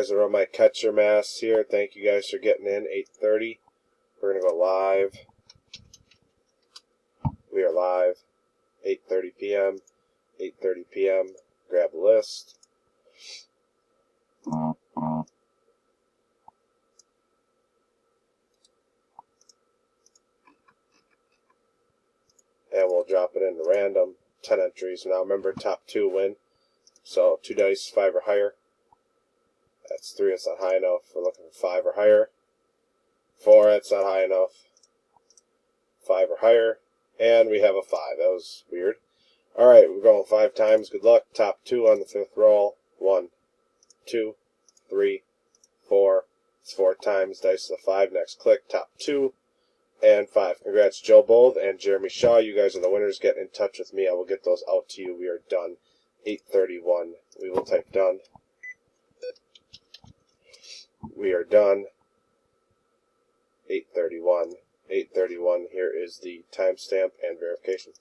guys are on my catcher mass here. Thank you guys for getting in. 8:30. We're going to go live. We are live. 8:30 p.m. 8:30 p.m. Grab a list. And we'll drop it into random. 10 entries. Now remember, top 2 win. So 2 dice, 5 or higher. That's 3, it's not high enough. We're looking for 5 or higher. 4, that's not high enough. 5 or higher. And we have a 5. That was weird. Alright, we're going 5 times. Good luck. Top 2 on the 5th roll. 1, 2, 3, 4. It's 4 times. Dice to the 5. Next click. Top 2 and 5. Congrats, Joe Bold and Jeremy Shaw. You guys are the winners. Get in touch with me. I will get those out to you. We are done. 8:31. We will type done. We are done. 8:31. 8:31. Here is the timestamp and verification.